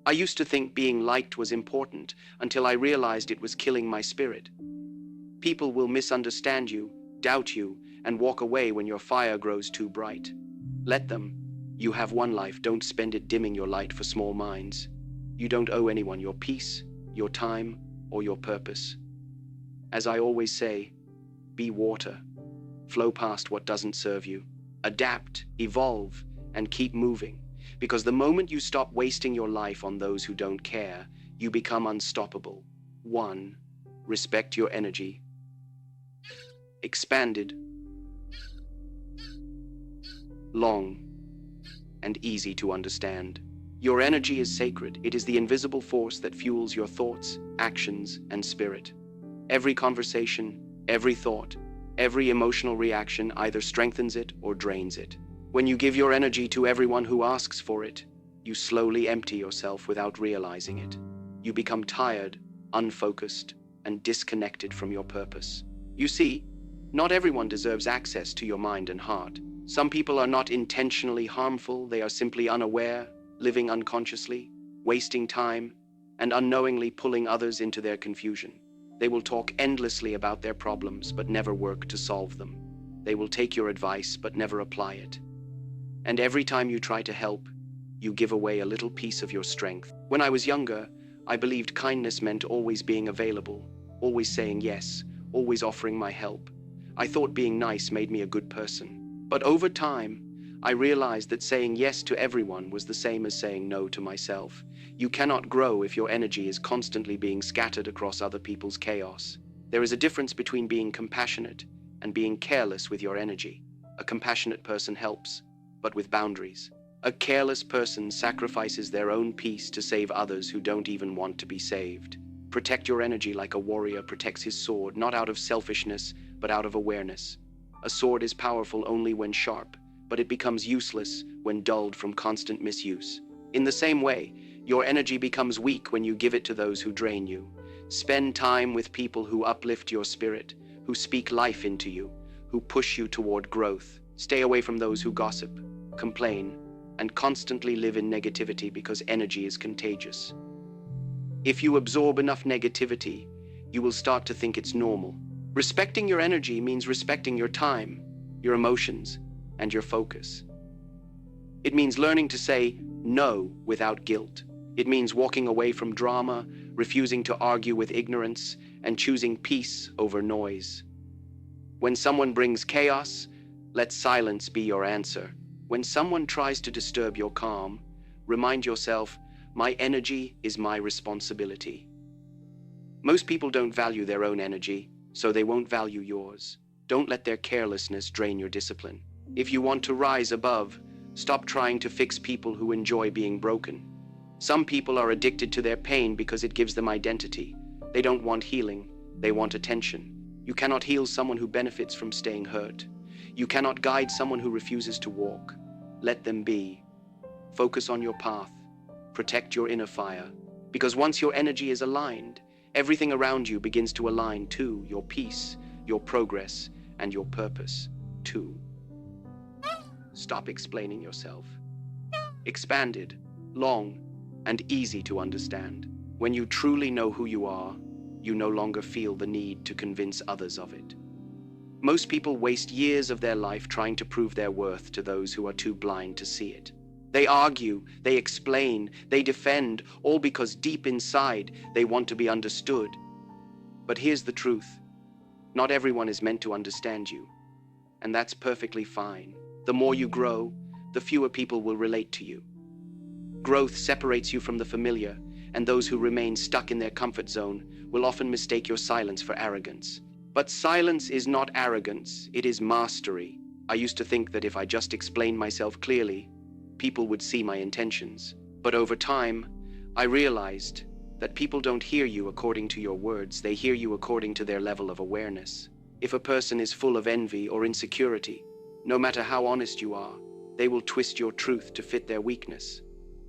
I used to think being liked was important until I realized it was killing my spirit. People will misunderstand you, doubt you, and walk away when your fire grows too bright. Let them. You have one life, don't spend it dimming your light for small minds. You don't owe anyone your peace, your time, or your purpose. As I always say, be water. Flow past what doesn't serve you. Adapt, evolve, and keep moving. Because the moment you stop wasting your life on those who don't care, you become unstoppable. 1. Respect your energy. Expanded, long, and easy to understand. Your energy is sacred. It is the invisible force that fuels your thoughts, actions, and spirit. Every conversation, every thought, every emotional reaction either strengthens it or drains it. When you give your energy to everyone who asks for it, you slowly empty yourself without realizing it. You become tired, unfocused, and disconnected from your purpose. You see, not everyone deserves access to your mind and heart. Some people are not intentionally harmful, they are simply unaware, living unconsciously, wasting time, and unknowingly pulling others into their confusion. They will talk endlessly about their problems but never work to solve them. They will take your advice but never apply it. And every time you try to help, you give away a little piece of your strength. When I was younger, I believed kindness meant always being available, always saying yes, always offering my help. I thought being nice made me a good person. But over time, I realized that saying yes to everyone was the same as saying no to myself. You cannot grow if your energy is constantly being scattered across other people's chaos. There is a difference between being compassionate and being careless with your energy. A compassionate person helps, but with boundaries. A careless person sacrifices their own peace to save others who don't even want to be saved. Protect your energy like a warrior protects his sword, not out of selfishness, but out of awareness. A sword is powerful only when sharp, but it becomes useless when dulled from constant misuse. In the same way, your energy becomes weak when you give it to those who drain you. Spend time with people who uplift your spirit, who speak life into you, who push you toward growth. Stay away from those who gossip, complain, and constantly live in negativity because energy is contagious. If you absorb enough negativity, you will start to think it's normal. Respecting your energy means respecting your time, your emotions, and your focus. It means learning to say no without guilt. It means walking away from drama, refusing to argue with ignorance, and choosing peace over noise. When someone brings chaos, let silence be your answer. When someone tries to disturb your calm, remind yourself, my energy is my responsibility. Most people don't value their own energy, so they won't value yours. Don't let their carelessness drain your discipline. If you want to rise above, stop trying to fix people who enjoy being broken. Some people are addicted to their pain because it gives them identity. They don't want healing, they want attention. You cannot heal someone who benefits from staying hurt. You cannot guide someone who refuses to walk. Let them be. Focus on your path. Protect your inner fire. Because once your energy is aligned, everything around you begins to align too. Your peace, your progress, and your purpose too. Stop explaining yourself. Expanded, long, and easy to understand. When you truly know who you are, you no longer feel the need to convince others of it. Most people waste years of their life trying to prove their worth to those who are too blind to see it. They argue, they explain, they defend, all because deep inside they want to be understood. But here's the truth. Not everyone is meant to understand you, and that's perfectly fine. The more you grow, the fewer people will relate to you. Growth separates you from the familiar, and those who remain stuck in their comfort zone will often mistake your silence for arrogance. But silence is not arrogance, it is mastery. I used to think that if I just explained myself clearly, people would see my intentions. But over time, I realized that people don't hear you according to your words, they hear you according to their level of awareness. If a person is full of envy or insecurity, no matter how honest you are, they will twist your truth to fit their weakness.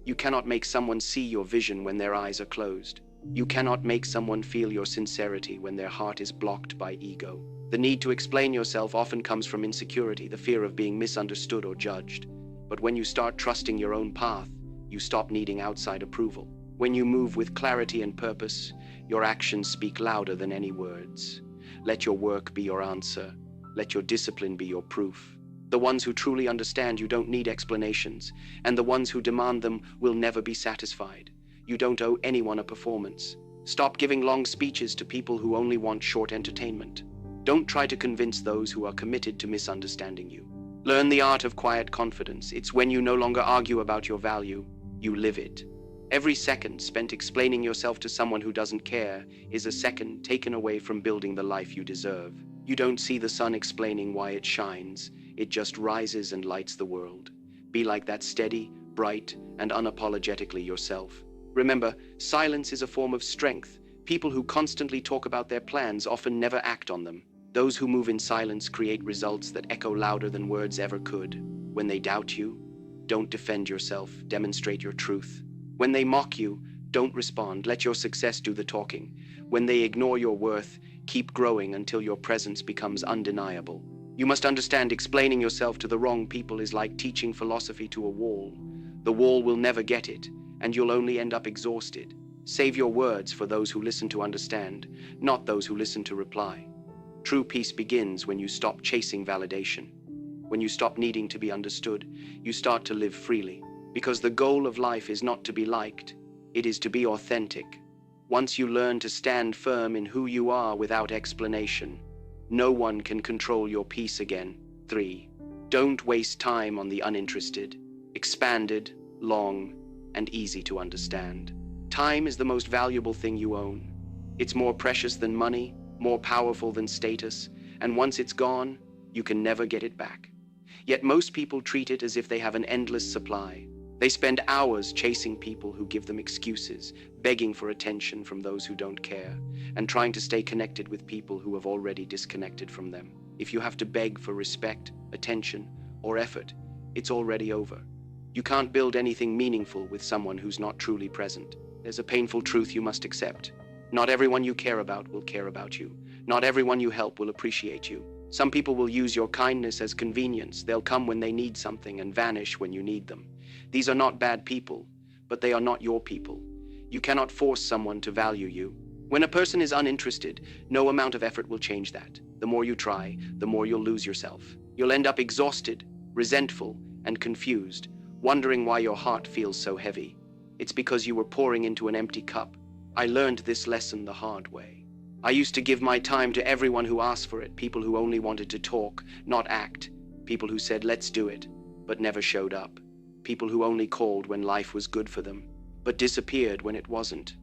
You cannot make someone see your vision when their eyes are closed. You cannot make someone feel your sincerity when their heart is blocked by ego. The need to explain yourself often comes from insecurity, the fear of being misunderstood or judged. But when you start trusting your own path, you stop needing outside approval. When you move with clarity and purpose, your actions speak louder than any words. Let your work be your answer. Let your discipline be your proof. The ones who truly understand you don't need explanations, and the ones who demand them will never be satisfied. You don't owe anyone a performance. Stop giving long speeches to people who only want short entertainment. Don't try to convince those who are committed to misunderstanding you. Learn the art of quiet confidence. It's when you no longer argue about your value, you live it. Every second spent explaining yourself to someone who doesn't care is a second taken away from building the life you deserve. You don't see the sun explaining why it shines. It just rises and lights the world. Be like that steady, bright, and unapologetically yourself. Remember, silence is a form of strength. People who constantly talk about their plans often never act on them. Those who move in silence create results that echo louder than words ever could. When they doubt you, don't defend yourself, demonstrate your truth. When they mock you, don't respond, let your success do the talking. When they ignore your worth, keep growing until your presence becomes undeniable. You must understand, explaining yourself to the wrong people is like teaching philosophy to a wall. The wall will never get it, and you'll only end up exhausted. Save your words for those who listen to understand, not those who listen to reply. True peace begins when you stop chasing validation. When you stop needing to be understood, you start to live freely. Because the goal of life is not to be liked, it is to be authentic. Once you learn to stand firm in who you are without explanation, no one can control your peace again. 3. Don't waste time on the uninterested, expanded, long, and easy to understand. Time is the most valuable thing you own. It's more precious than money, more powerful than status, and once it's gone, you can never get it back. Yet most people treat it as if they have an endless supply. They spend hours chasing people who give them excuses, begging for attention from those who don't care, and trying to stay connected with people who have already disconnected from them. If you have to beg for respect, attention, or effort, it's already over. You can't build anything meaningful with someone who's not truly present. There's a painful truth you must accept. Not everyone you care about will care about you. Not everyone you help will appreciate you. Some people will use your kindness as convenience. They'll come when they need something and vanish when you need them. These are not bad people, but they are not your people. You cannot force someone to value you. When a person is uninterested, no amount of effort will change that. The more you try, the more you'll lose yourself. You'll end up exhausted, resentful, and confused, wondering why your heart feels so heavy. It's because you were pouring into an empty cup. I learned this lesson the hard way. I used to give my time to everyone who asked for it, people who only wanted to talk, not act, people who said, let's do it, but never showed up, people who only called when life was good for them, but disappeared when it wasn't.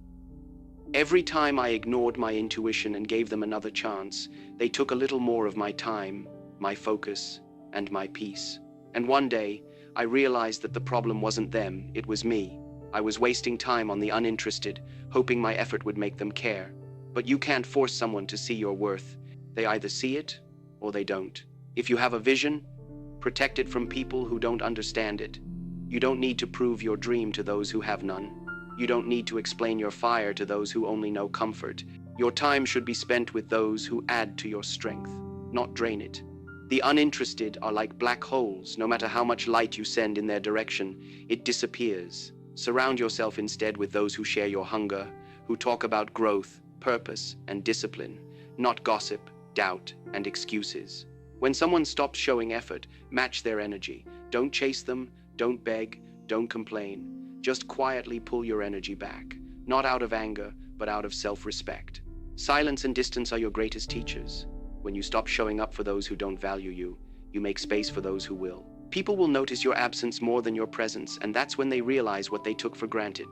Every time I ignored my intuition and gave them another chance, they took a little more of my time, my focus, and my peace. And one day, I realized that the problem wasn't them, it was me. I was wasting time on the uninterested, hoping my effort would make them care. But you can't force someone to see your worth. They either see it or they don't. If you have a vision, protect it from people who don't understand it. You don't need to prove your dream to those who have none. You don't need to explain your fire to those who only know comfort. Your time should be spent with those who add to your strength, not drain it. The uninterested are like black holes. No matter how much light you send in their direction, it disappears. Surround yourself instead with those who share your hunger, who talk about growth, purpose, and discipline, not gossip, doubt, and excuses. When someone stops showing effort, match their energy. Don't chase them, don't beg, don't complain. Just quietly pull your energy back, not out of anger, but out of self-respect. Silence and distance are your greatest teachers. When you stop showing up for those who don't value you, you make space for those who will. People will notice your absence more than your presence, and that's when they realize what they took for granted.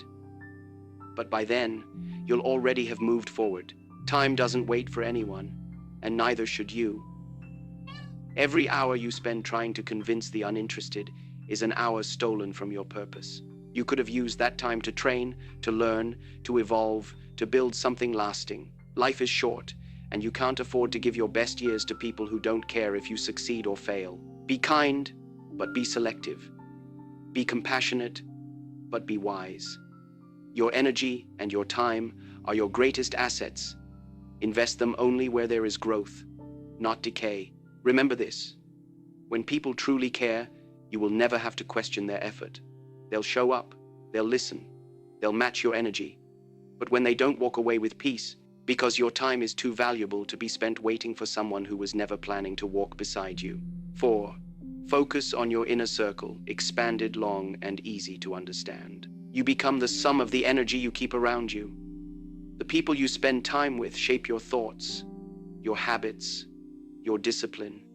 But by then, you'll already have moved forward. Time doesn't wait for anyone, and neither should you. Every hour you spend trying to convince the uninterested is an hour stolen from your purpose. You could have used that time to train, to learn, to evolve, to build something lasting. Life is short, and you can't afford to give your best years to people who don't care if you succeed or fail. Be kind, but be selective. Be compassionate, but be wise. Your energy and your time are your greatest assets. Invest them only where there is growth, not decay. Remember this: when people truly care, you will never have to question their effort. They'll show up, they'll listen, They'll match your energy. But when they don't, walk away with peace, because your time is too valuable to be spent waiting for someone who was never planning to walk beside you. 4. Focus on your inner circle, expanded, long, and easy to understand. You become the sum of the energy you keep around you. The people you spend time with shape your thoughts, your habits, your discipline,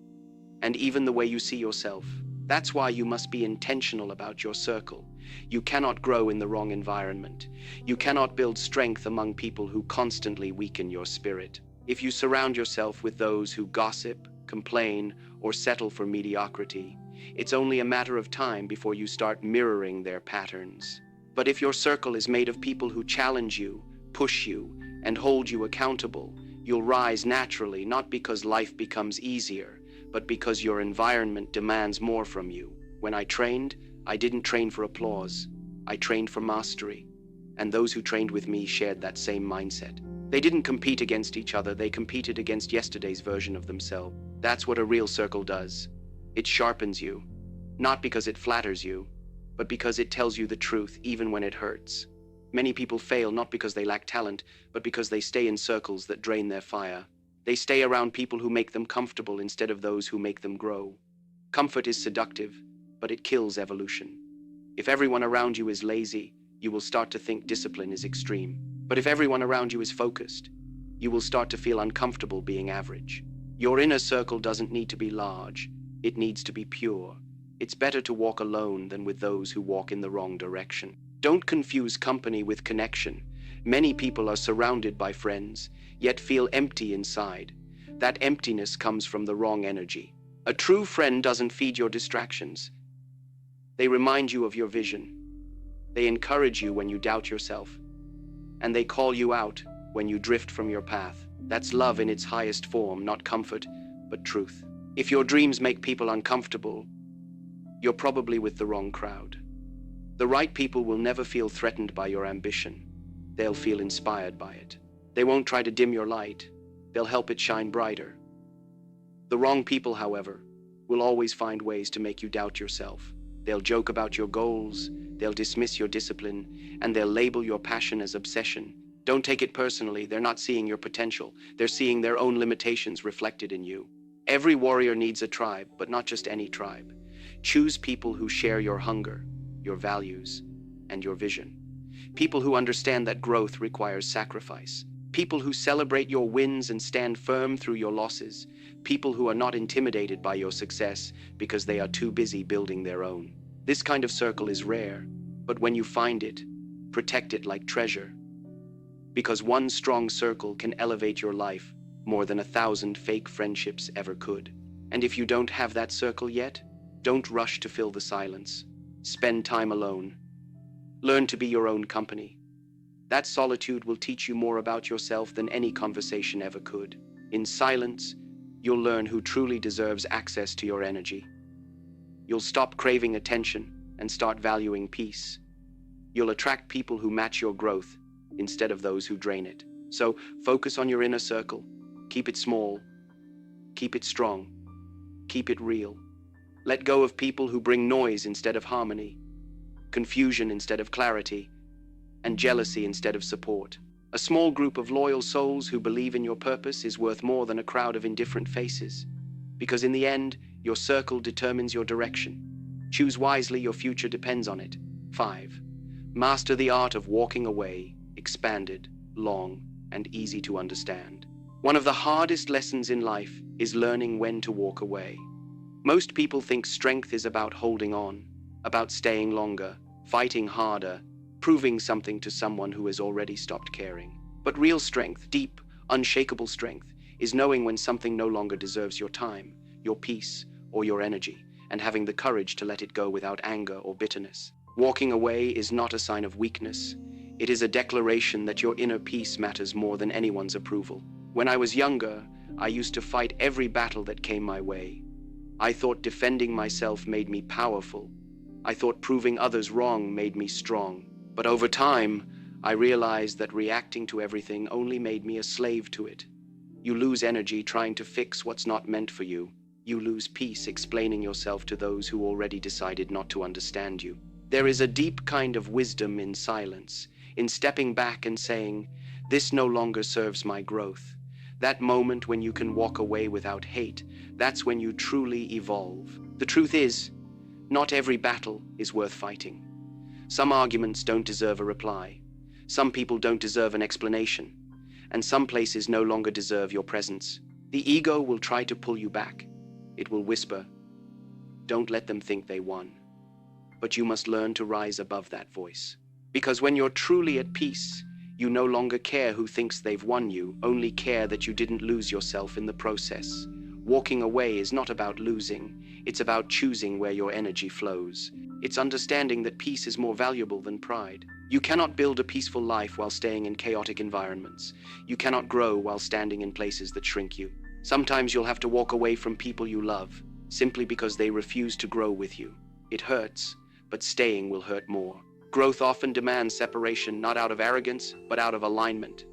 and even the way you see yourself. That's why you must be intentional about your circle. You cannot grow in the wrong environment. You cannot build strength among people who constantly weaken your spirit. If you surround yourself with those who gossip, complain, or settle for mediocrity, it's only a matter of time before you start mirroring their patterns. But if your circle is made of people who challenge you, push you, and hold you accountable, you'll rise naturally, not because life becomes easier, but because your environment demands more from you. When I trained, I didn't train for applause. I trained for mastery. And those who trained with me shared that same mindset. They didn't compete against each other, they competed against yesterday's version of themselves. That's what a real circle does. It sharpens you, not because it flatters you, but because it tells you the truth even when it hurts. Many people fail not because they lack talent, but because they stay in circles that drain their fire. They stay around people who make them comfortable instead of those who make them grow. Comfort is seductive, but it kills evolution. If everyone around you is lazy, you will start to think discipline is extreme. But if everyone around you is focused, you will start to feel uncomfortable being average. Your inner circle doesn't need to be large. It needs to be pure. It's better to walk alone than with those who walk in the wrong direction. Don't confuse company with connection. Many people are surrounded by friends, yet feel empty inside. That emptiness comes from the wrong energy. A true friend doesn't feed your distractions. They remind you of your vision. They encourage you when you doubt yourself. And they call you out when you drift from your path. That's love in its highest form, not comfort, but truth. If your dreams make people uncomfortable, you're probably with the wrong crowd. The right people will never feel threatened by your ambition. They'll feel inspired by it. They won't try to dim your light. They'll help it shine brighter. The wrong people, however, will always find ways to make you doubt yourself. They'll joke about your goals, they'll dismiss your discipline, and they'll label your passion as obsession. Don't take it personally. They're not seeing your potential. They're seeing their own limitations reflected in you. Every warrior needs a tribe, but not just any tribe. Choose people who share your hunger, your values, and your vision. People who understand that growth requires sacrifice. People who celebrate your wins and stand firm through your losses. People who are not intimidated by your success because they are too busy building their own. This kind of circle is rare, but when you find it, protect it like treasure. Because one strong circle can elevate your life more than 1,000 fake friendships ever could. And if you don't have that circle yet, don't rush to fill the silence. Spend time alone. Learn to be your own company. That solitude will teach you more about yourself than any conversation ever could. In silence, you'll learn who truly deserves access to your energy. You'll stop craving attention and start valuing peace. You'll attract people who match your growth instead of those who drain it. So focus on your inner circle. Keep it small. Keep it strong. Keep it real. Let go of people who bring noise instead of harmony, confusion instead of clarity, and jealousy instead of support. A small group of loyal souls who believe in your purpose is worth more than a crowd of indifferent faces. Because in the end, your circle determines your direction. Choose wisely, your future depends on it. 5. Master the art of walking away, expanded, long, and easy to understand. One of the hardest lessons in life is learning when to walk away. Most people think strength is about holding on, about staying longer, fighting harder, proving something to someone who has already stopped caring. But real strength, deep, unshakable strength, is knowing when something no longer deserves your time, your peace, or your energy, and having the courage to let it go without anger or bitterness. Walking away is not a sign of weakness. It is a declaration that your inner peace matters more than anyone's approval. When I was younger, I used to fight every battle that came my way. I thought defending myself made me powerful. I thought proving others wrong made me strong. But over time, I realized that reacting to everything only made me a slave to it. You lose energy trying to fix what's not meant for you. You lose peace explaining yourself to those who already decided not to understand you. There is a deep kind of wisdom in silence, in stepping back and saying, "This no longer serves my growth." That moment when you can walk away without hate, that's when you truly evolve. The truth is, not every battle is worth fighting. Some arguments don't deserve a reply. Some people don't deserve an explanation. And some places no longer deserve your presence. The ego will try to pull you back. It will whisper, "Don't let them think they won." But you must learn to rise above that voice. Because when you're truly at peace, you no longer care who thinks they've won you, only care that you didn't lose yourself in the process. Walking away is not about losing, it's about choosing where your energy flows. It's understanding that peace is more valuable than pride. You cannot build a peaceful life while staying in chaotic environments. You cannot grow while standing in places that shrink you. Sometimes you'll have to walk away from people you love, simply because they refuse to grow with you. It hurts, but staying will hurt more. Growth often demands separation, not out of arrogance, but out of alignment.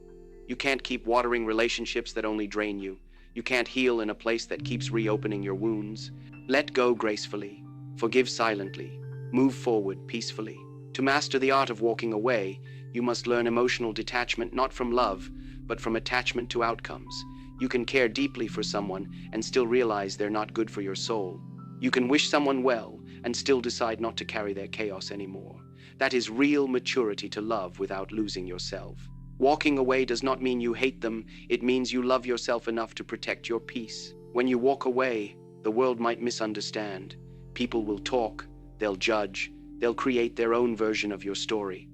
You can't keep watering relationships that only drain you. You can't heal in a place that keeps reopening your wounds. Let go gracefully. Forgive silently. Move forward peacefully. To master the art of walking away, you must learn emotional detachment not from love, but from attachment to outcomes. You can care deeply for someone and still realize they're not good for your soul. You can wish someone well and still decide not to carry their chaos anymore. That is real maturity to love without losing yourself. Walking away does not mean you hate them, it means you love yourself enough to protect your peace. When you walk away, the world might misunderstand. People will talk, they'll judge, they'll create their own version of your story.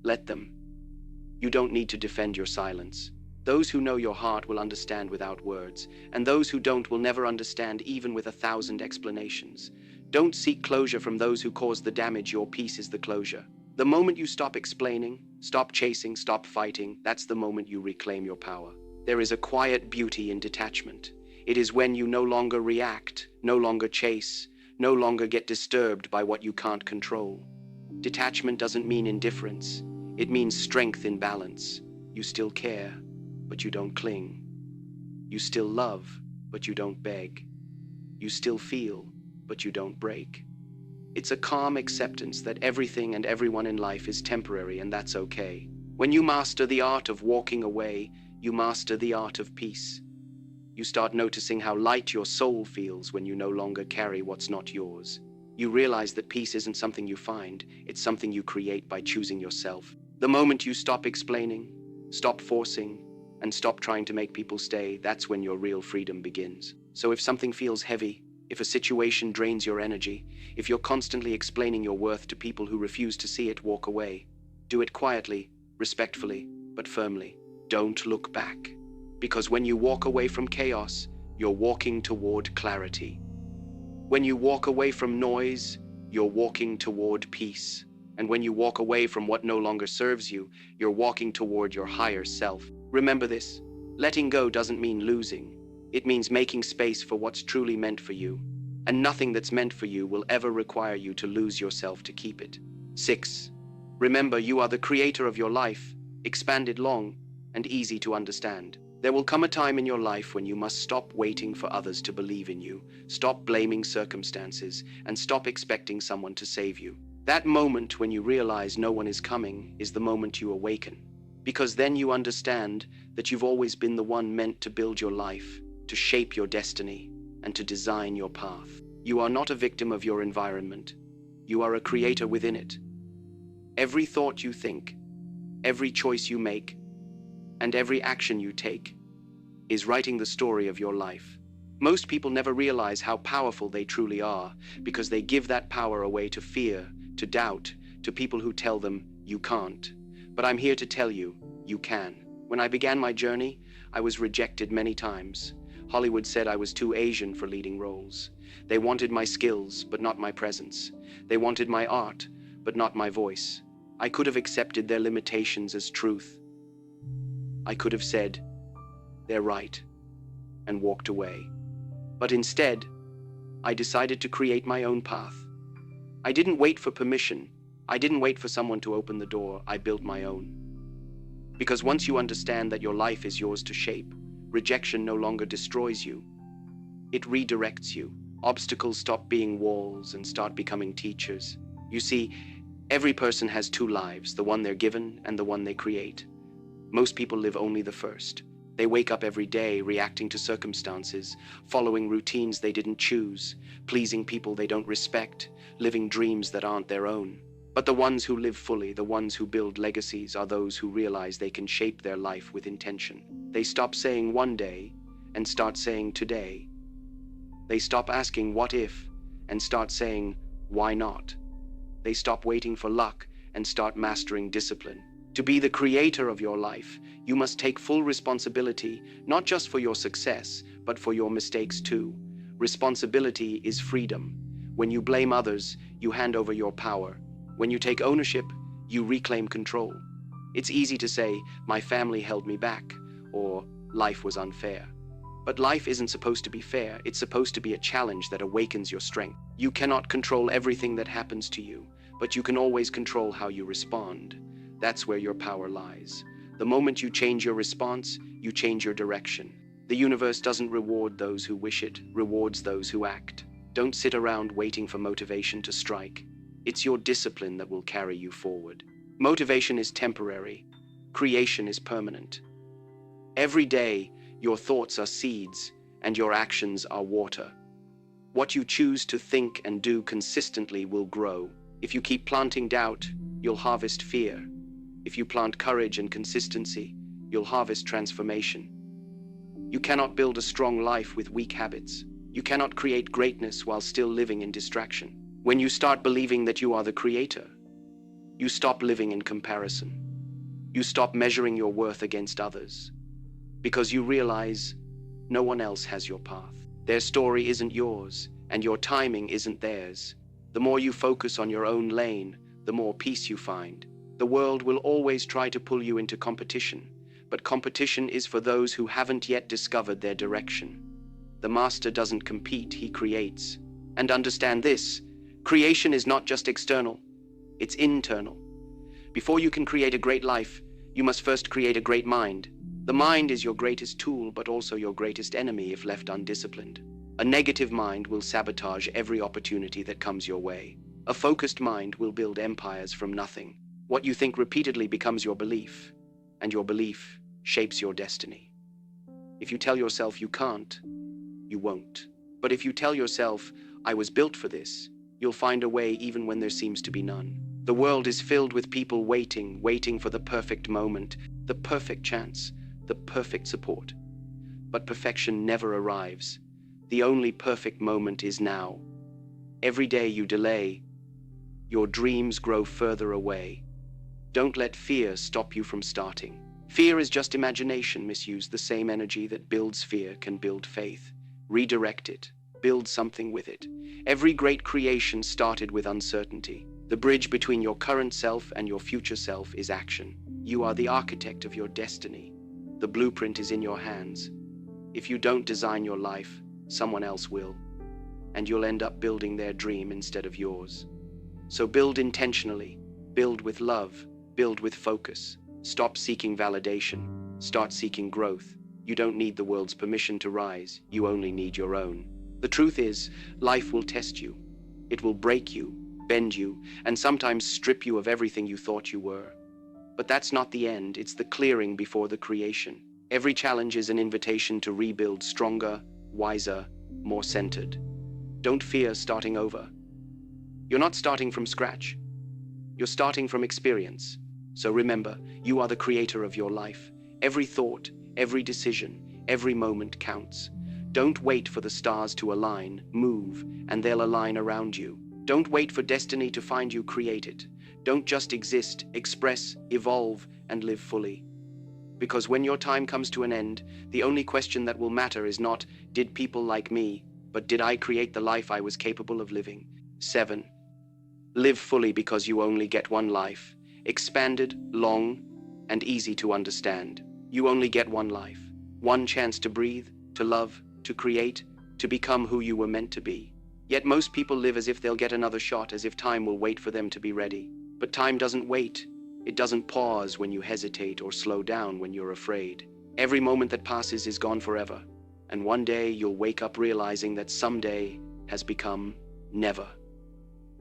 Let them. You don't need to defend your silence. Those who know your heart will understand without words, and those who don't will never understand even with 1,000 explanations. Don't seek closure from those who cause the damage. Your peace is the closure. The moment you stop explaining, stop chasing, stop fighting, that's the moment you reclaim your power. There is a quiet beauty in detachment. It is when you no longer react, no longer chase, no longer get disturbed by what you can't control. Detachment doesn't mean indifference. It means strength in balance. You still care, but you don't cling. You still love, but you don't beg. You still feel, but you don't break. It's a calm acceptance that everything and everyone in life is temporary, and that's okay. When you master the art of walking away, you master the art of peace. You start noticing how light your soul feels when you no longer carry what's not yours. You realize that peace isn't something you find, it's something you create by choosing yourself. The moment you stop explaining, stop forcing, and stop trying to make people stay, that's when your real freedom begins. So if something feels heavy, if a situation drains your energy, if you're constantly explaining your worth to people who refuse to see it, walk away. Do it quietly, respectfully, but firmly. Don't look back. Because when you walk away from chaos, you're walking toward clarity. When you walk away from noise, you're walking toward peace. And when you walk away from what no longer serves you, you're walking toward your higher self. Remember this, letting go doesn't mean losing. It means making space for what's truly meant for you. And nothing that's meant for you will ever require you to lose yourself to keep it. 6. Remember, you are the creator of your life, expanded long and easy to understand. There will come a time in your life when you must stop waiting for others to believe in you, stop blaming circumstances, and stop expecting someone to save you. That moment when you realize no one is coming is the moment you awaken. Because then you understand that you've always been the one meant to build your life, to shape your destiny, and to design your path. You are not a victim of your environment. You are a creator within it. Every thought you think, every choice you make, and every action you take is writing the story of your life. Most people never realize how powerful they truly are because they give that power away to fear, to doubt, to people who tell them you can't. But I'm here to tell you, you can. When I began my journey, I was rejected many times. Hollywood said I was too Asian for leading roles. They wanted my skills, but not my presence. They wanted my art, but not my voice. I could have accepted their limitations as truth. I could have said, "They're right," and walked away. But instead, I decided to create my own path. I didn't wait for permission. I didn't wait for someone to open the door. I built my own. Because once you understand that your life is yours to shape, rejection no longer destroys you. It redirects you. Obstacles stop being walls and start becoming teachers. You see, Every person has two lives, the one they're given and the one they create. Most people live only the first. They wake up every day reacting to circumstances, following routines they didn't choose, pleasing people they don't respect, living dreams that aren't their own. But the ones who live fully, the ones who build legacies, are those who realize they can shape their life with intention. They stop saying one day and start saying today. They stop asking what if and start saying why not. They stop waiting for luck and start mastering discipline. To be the creator of your life, you must take full responsibility, not just for your success, but for your mistakes too. Responsibility is freedom. When you blame others, you hand over your power. When you take ownership, you reclaim control. It's easy to say, my family held me back, or life was unfair. But life isn't supposed to be fair. It's supposed to be a challenge that awakens your strength. You cannot control everything that happens to you, but you can always control how you respond. That's where your power lies. The moment you change your response, you change your direction. The universe doesn't reward those who wish it, rewards those who act. Don't sit around waiting for motivation to strike. It's your discipline that will carry you forward. Motivation is temporary. Creation is permanent. Every day, your thoughts are seeds, and your actions are water. What you choose to think and do consistently will grow. If you keep planting doubt, you'll harvest fear. If you plant courage and consistency, you'll harvest transformation. You cannot build a strong life with weak habits. You cannot create greatness while still living in distraction. When you start believing that you are the creator, you stop living in comparison. You stop measuring your worth against others, because you realize no one else has your path. Their story isn't yours, and your timing isn't theirs. The more you focus on your own lane, the more peace you find. The world will always try to pull you into competition, but competition is for those who haven't yet discovered their direction. The master doesn't compete, he creates. And understand this, creation is not just external, it's internal. Before you can create a great life, you must first create a great mind. The mind is your greatest tool, but also your greatest enemy if left undisciplined. A negative mind will sabotage every opportunity that comes your way. A focused mind will build empires from nothing. What you think repeatedly becomes your belief, and your belief shapes your destiny. If you tell yourself you can't, you won't. But if you tell yourself, I was built for this, you'll find a way even when there seems to be none. The world is filled with people waiting for the perfect moment, the perfect chance, the perfect support. But perfection never arrives. The only perfect moment is now. Every day you delay, your dreams grow further away. Don't let fear stop you from starting. Fear is just imagination misused. The same energy that builds fear can build faith. Redirect it. Build something with it. Every great creation started with uncertainty. The bridge between your current self and your future self is action. You are the architect of your destiny. The blueprint is in your hands. If you don't design your life, someone else will. And you'll end up building their dream instead of yours. So build intentionally. Build with love. Build with focus. Stop seeking validation. Start seeking growth. You don't need the world's permission to rise. You only need your own. The truth is, life will test you. It will break you, bend you, and sometimes strip you of everything you thought you were. But that's not the end. It's the clearing before the creation. Every challenge is an invitation to rebuild stronger, wiser, more centered. Don't fear starting over. You're not starting from scratch. You're starting from experience. So remember, you are the creator of your life. Every thought, every decision, every moment counts. Don't wait for the stars to align, move, and they'll align around you. Don't wait for destiny to find you, create it. Don't just exist, express, evolve, and live fully. Because when your time comes to an end, the only question that will matter is not, did people like me, but did I create the life I was capable of living? 7. Live fully, because you only get one life. Expanded, long, and easy to understand. You only get one life. One chance to breathe, to love, to create, to become who you were meant to be. Yet most people live as if they'll get another shot, as if time will wait for them to be ready. But time doesn't wait. It doesn't pause when you hesitate or slow down when you're afraid. Every moment that passes is gone forever. And one day you'll wake up realizing that someday has become never.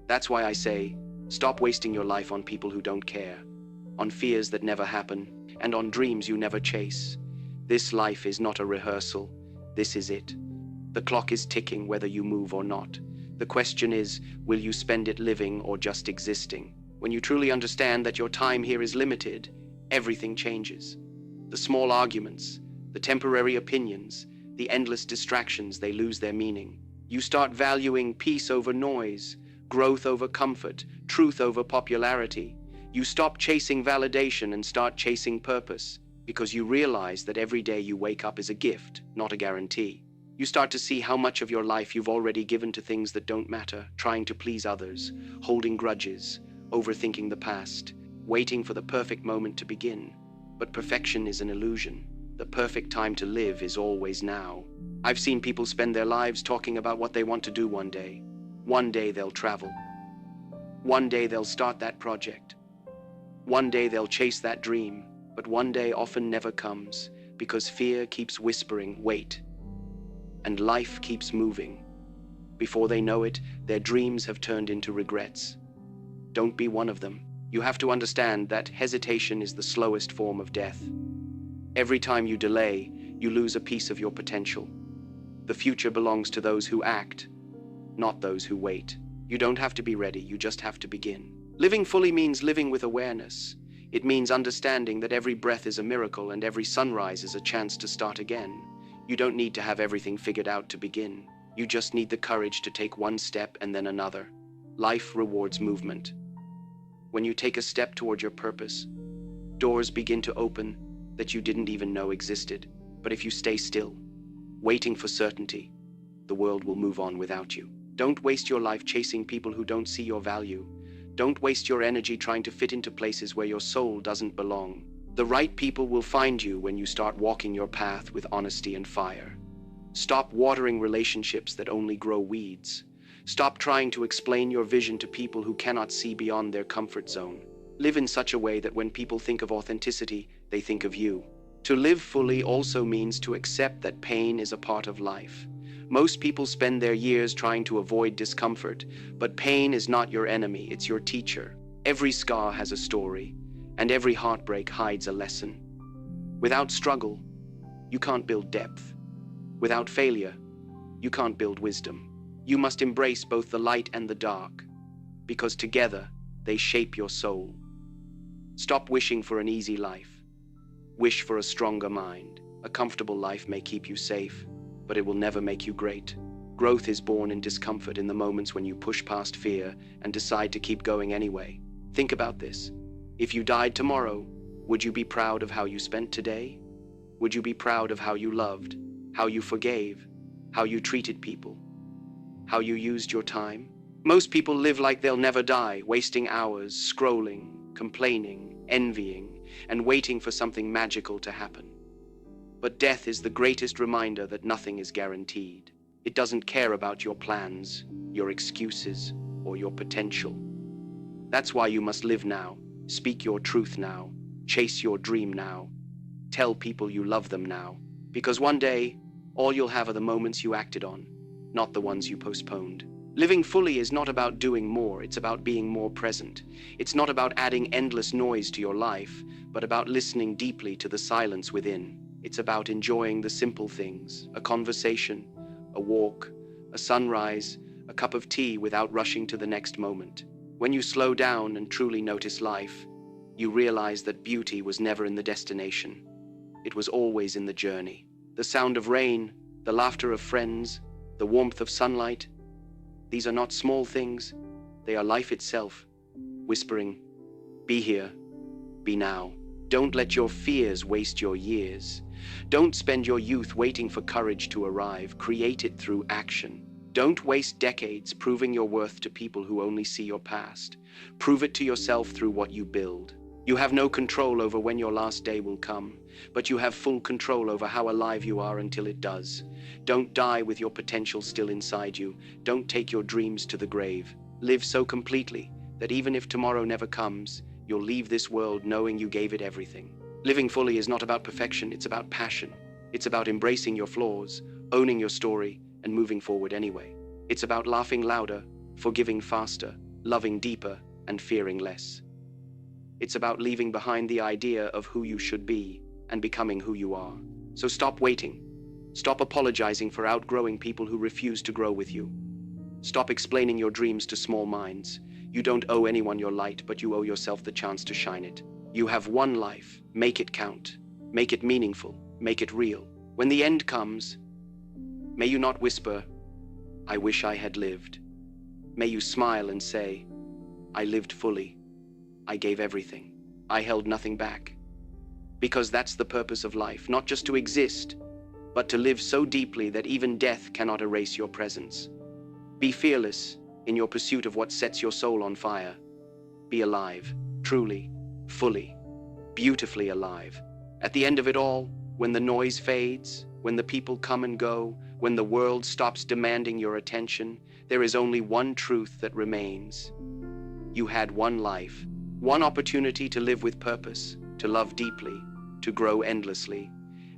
That's why I say, Stop wasting your life on people who don't care, on fears that never happen, and on dreams you never chase. This life is not a rehearsal. This is it. The clock is ticking whether you move or not. The question is, will you spend it living or just existing? When you truly understand that your time here is limited, everything changes. The small arguments, the temporary opinions, the endless distractions, they lose their meaning. You start valuing peace over noise, growth over comfort, truth over popularity. You stop chasing validation and start chasing purpose, because you realize that every day you wake up is a gift, not a guarantee. You start to see how much of your life you've already given to things that don't matter, trying to please others, holding grudges, overthinking the past, waiting for the perfect moment to begin. But perfection is an illusion. The perfect time to live is always now. I've seen people spend their lives talking about what they want to do one day. One day they'll travel. One day they'll start that project. One day they'll chase that dream. But one day often never comes, because fear keeps whispering, wait. And life keeps moving. Before they know it, their dreams have turned into regrets. Don't be one of them. You have to understand that hesitation is the slowest form of death. Every time you delay, you lose a piece of your potential. The future belongs to those who act, not those who wait. You don't have to be ready, you just have to begin. Living fully means living with awareness. It means understanding that every breath is a miracle and every sunrise is a chance to start again. You don't need to have everything figured out to begin. You just need the courage to take one step and then another. Life rewards movement. When you take a step toward your purpose, doors begin to open that you didn't even know existed. But if you stay still, waiting for certainty, the world will move on without you. Don't waste your life chasing people who don't see your value. Don't waste your energy trying to fit into places where your soul doesn't belong. The right people will find you when you start walking your path with honesty and fire. Stop watering relationships that only grow weeds. Stop trying to explain your vision to people who cannot see beyond their comfort zone. Live in such a way that when people think of authenticity, they think of you. To live fully also means to accept that pain is a part of life. Most people spend their years trying to avoid discomfort, but pain is not your enemy, it's your teacher. Every scar has a story, and every heartbreak hides a lesson. Without struggle, you can't build depth. Without failure, you can't build wisdom. You must embrace both the light and the dark, because together they shape your soul. Stop wishing for an easy life. Wish for a stronger mind. A comfortable life may keep you safe, but it will never make you great. Growth is born in discomfort, in the moments when you push past fear and decide to keep going anyway. Think about this. If you died tomorrow, would you be proud of how you spent today? Would you be proud of how you loved, how you forgave, how you treated people, how you used your time? Most people live like they'll never die, wasting hours scrolling, complaining, envying, and waiting for something magical to happen. But death is the greatest reminder that nothing is guaranteed. It doesn't care about your plans, your excuses, or your potential. That's why you must live now, speak your truth now, chase your dream now, tell people you love them now. Because one day, all you'll have are the moments you acted on, not the ones you postponed. Living fully is not about doing more, it's about being more present. It's not about adding endless noise to your life, but about listening deeply to the silence within. It's about enjoying the simple things, a conversation, a walk, a sunrise, a cup of tea without rushing to the next moment. When you slow down and truly notice life, you realize that beauty was never in the destination. It was always in the journey. The sound of rain, the laughter of friends, the warmth of sunlight, these are not small things, they are life itself, whispering, be here, be now. Don't let your fears waste your years. Don't spend your youth waiting for courage to arrive. Create it through action. Don't waste decades proving your worth to people who only see your past. Prove it to yourself through what you build. You have no control over when your last day will come, but you have full control over how alive you are until it does. Don't die with your potential still inside you. Don't take your dreams to the grave. Live so completely that even if tomorrow never comes, you'll leave this world knowing you gave it everything. Living fully is not about perfection, it's about passion. It's about embracing your flaws, owning your story, and moving forward anyway. It's about laughing louder, forgiving faster, loving deeper, and fearing less. It's about leaving behind the idea of who you should be and becoming who you are. So stop waiting. Stop apologizing for outgrowing people who refuse to grow with you. Stop explaining your dreams to small minds. You don't owe anyone your light, but you owe yourself the chance to shine it. You have one life. Make it count. Make it meaningful. Make it real. When the end comes, may you not whisper, "I wish I had lived." May you smile and say, "I lived fully. I gave everything. I held nothing back." Because that's the purpose of life, not just to exist, but to live so deeply that even death cannot erase your presence. Be fearless in your pursuit of what sets your soul on fire. Be alive, truly, fully, beautifully alive. At the end of it all, when the noise fades, when the people come and go, when the world stops demanding your attention, there is only one truth that remains. You had one life, one opportunity to live with purpose, to love deeply, to grow endlessly,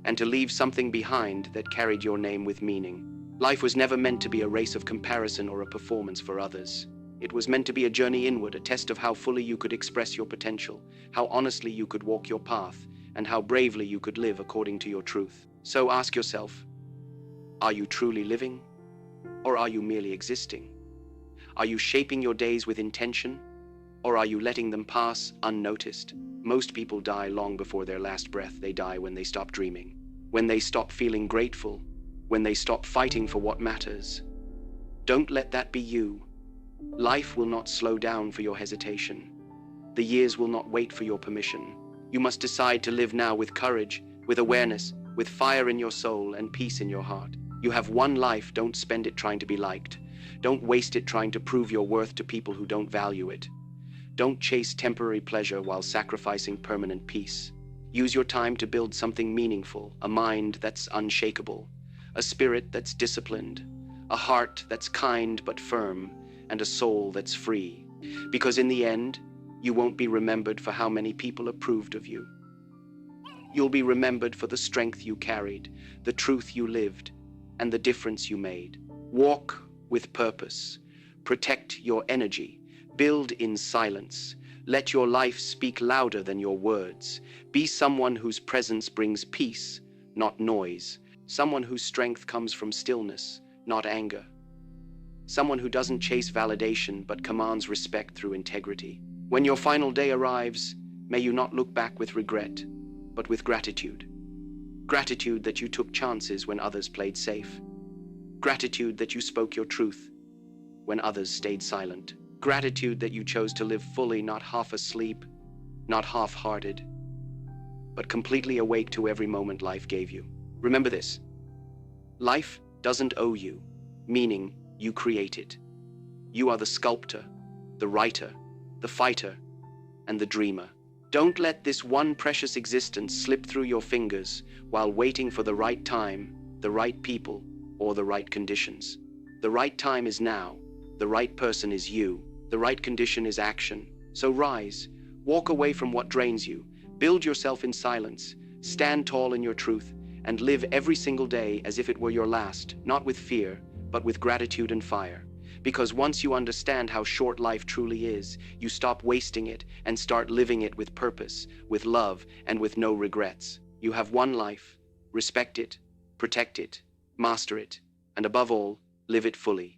and to leave something behind that carried your name with meaning. Life was never meant to be a race of comparison or a performance for others. It was meant to be a journey inward, a test of how fully you could express your potential, how honestly you could walk your path, and how bravely you could live according to your truth. So ask yourself, are you truly living, or are you merely existing? Are you shaping your days with intention, or are you letting them pass unnoticed? Most people die long before their last breath. They die when they stop dreaming, when they stop feeling grateful, when they stop fighting for what matters. Don't let that be you. Life will not slow down for your hesitation. The years will not wait for your permission. You must decide to live now with courage, with awareness, with fire in your soul and peace in your heart. You have one life. Don't spend it trying to be liked. Don't waste it trying to prove your worth to people who don't value it. Don't chase temporary pleasure while sacrificing permanent peace. Use your time to build something meaningful, a mind that's unshakable, a spirit that's disciplined, a heart that's kind but firm, and a soul that's free. Because in the end, you won't be remembered for how many people approved of you. You'll be remembered for the strength you carried, the truth you lived, and the difference you made. Walk with purpose. Protect your energy. Build in silence. Let your life speak louder than your words. Be someone whose presence brings peace, not noise. Someone whose strength comes from stillness, not anger. Someone who doesn't chase validation but commands respect through integrity. When your final day arrives, may you not look back with regret, but with gratitude. Gratitude that you took chances when others played safe. Gratitude that you spoke your truth when others stayed silent. Gratitude that you chose to live fully, not half asleep, not half-hearted, but completely awake to every moment life gave you. Remember this: life doesn't owe you, meaning you create it. You are the sculptor, the writer, the fighter, and the dreamer. Don't let this one precious existence slip through your fingers while waiting for the right time, the right people, or the right conditions. The right time is now. The right person is you. The right condition is action. So rise, walk away from what drains you, build yourself in silence, stand tall in your truth, and live every single day as if it were your last, not with fear, but with gratitude and fire. Because once you understand how short life truly is, you stop wasting it and start living it with purpose, with love, and with no regrets. You have one life. Respect it, protect it, master it, and above all, live it fully.